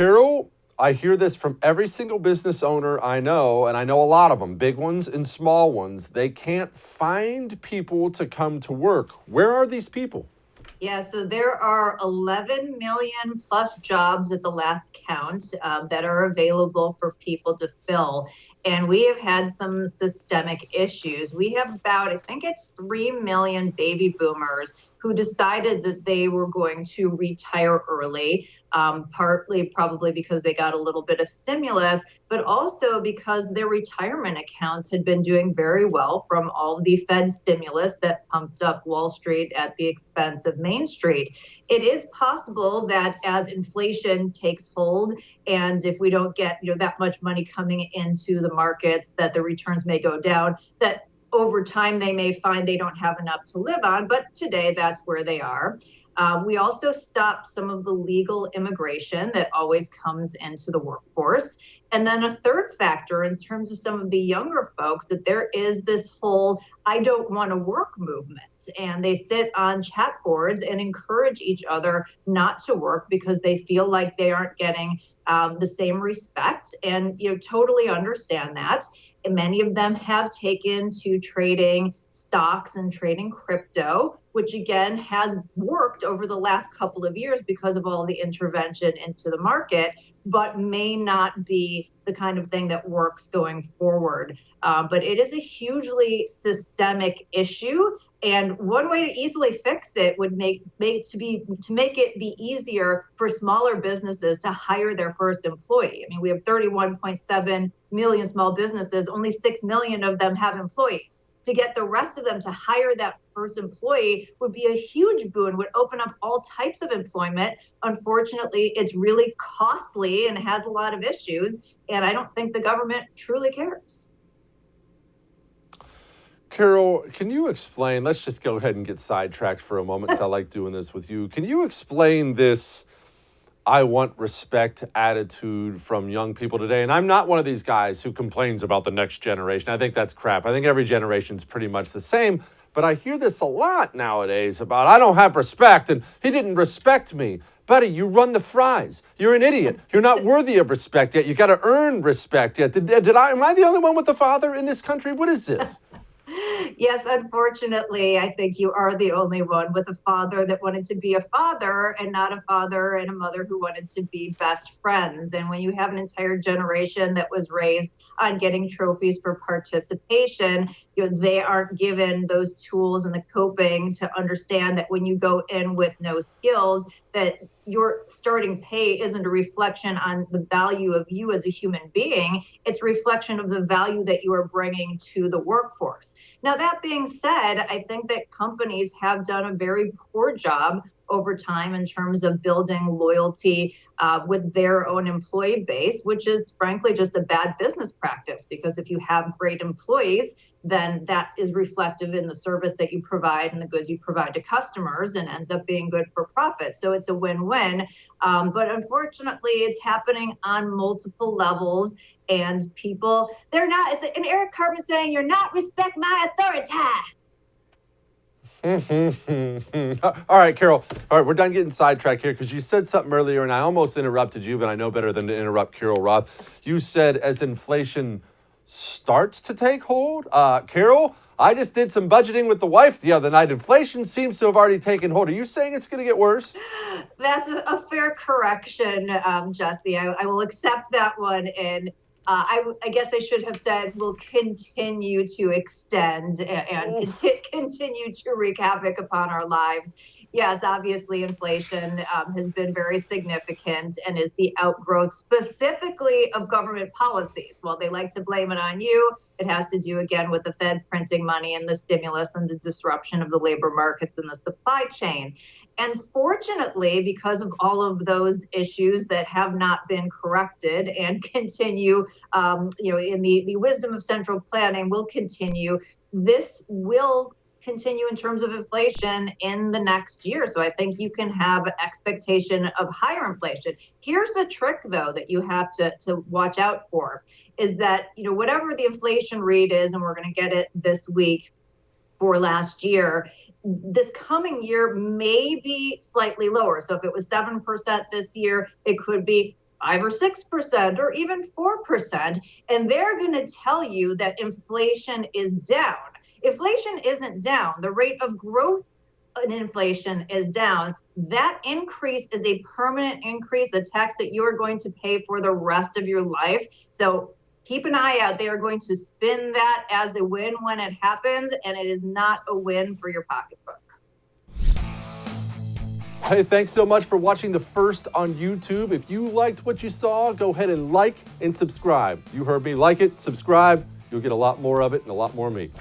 Carol, I hear this from every single business owner I know, and I know a lot of them, big ones and small ones. They can't find people to come to work. Where are these people? Yeah, so there are 11 million plus jobs at the last count that are available for people to fill. And we have had some systemic issues. We have about, I think it's 3 million baby boomers who decided that they were going to retire early, partly probably because they got a little bit of stimulus, but also because their retirement accounts had been doing very well from all of the Fed stimulus that pumped up Wall Street at the expense of Main Street. It is possible that as inflation takes hold, and if we don't get that much money coming into the markets, that the returns may go down, that over time they may find they don't have enough to live on, but today that's where they are. We also stopped some of the legal immigration that always comes into the workforce. And then a third factor in terms of some of the younger folks, that there is this whole I don't want to work movement. And they sit on chat boards and encourage each other not to work because they feel like they aren't getting the same respect, and totally understand that. And many of them have taken to trading stocks and trading crypto, which again has worked over the last couple of years because of all the intervention into the market, but may not be the kind of thing that works going forward. But it is a hugely systemic issue, and one way to easily fix it would make it be easier for smaller businesses to hire their first employee. I mean, we have 31.7 million small businesses, only 6 million of them have employees. To get the rest of them to hire that first employee would be a huge boon, would open up all types of employment. Unfortunately, it's really costly and has a lot of issues, and I don't think the government truly cares. Carol, can you explain? Let's just go ahead and get sidetracked for a moment because I like doing this with you. Can you explain this I want respect attitude from young people today? And I'm not one of these guys who complains about the next generation. I think that's crap. I think every generation's pretty much the same. But I hear this a lot nowadays about I don't have respect and he didn't respect me. Buddy, you run the fries. You're an idiot. You're not worthy of respect yet. You got to earn respect yet. Am I the only one with a father in this country? What is this? Yes, unfortunately, I think you are the only one with a father that wanted to be a father, and not a father and a mother who wanted to be best friends. And when you have an entire generation that was raised on getting trophies for participation, they aren't given those tools and the coping to understand that when you go in with no skills, that your starting pay isn't a reflection on the value of you as a human being. It's a reflection of the value that you are bringing to the workforce. Now, that being said, I think that companies have done a very poor job over time in terms of building loyalty with their own employee base, which is frankly just a bad business practice, because if you have great employees, then that is reflective in the service that you provide and the goods you provide to customers, and ends up being good for profit. So it's a win-win. But unfortunately, it's happening on multiple levels, and people, they're not, and Eric Cartman saying, "You're not respect my authority." All right, Carol. All right, we're done getting sidetracked here because you said something earlier and I almost interrupted you, but I know better than to interrupt Carol Roth. You said as inflation starts to take hold. Carol, I just did some budgeting with the wife the other night. Inflation seems to have already taken hold. Are you saying it's going to get worse? That's a fair correction, Jesse. I will accept that one. And I guess I should have said will continue to extend and continue to wreak havoc upon our lives. Yes, obviously inflation has been very significant and is the outgrowth specifically of government policies. While they like to blame it on you, it has to do again with the Fed printing money and the stimulus and the disruption of the labor markets and the supply chain. And fortunately, because of all of those issues that have not been corrected and continue, in the wisdom of central planning will continue, this will continue in terms of inflation in the next year. So I think you can have expectation of higher inflation. Here's the trick, though, that you have to watch out for, is that, whatever the inflation read is, and we're going to get it this week for last year, this coming year may be slightly lower. So if it was 7% this year, it could be 5 or 6% or even 4%, and they're going to tell you that inflation is down. Inflation isn't down. The rate of growth in inflation is down. That increase is a permanent increase, a tax that you are going to pay for the rest of your life. So keep an eye out. They are going to spin that as a win when it happens, and it is not a win for your pocketbook. Hey, thanks so much for watching The First on YouTube. If you liked what you saw, go ahead and like and subscribe. You heard me. Like it, subscribe. You'll get a lot more of it and a lot more of me.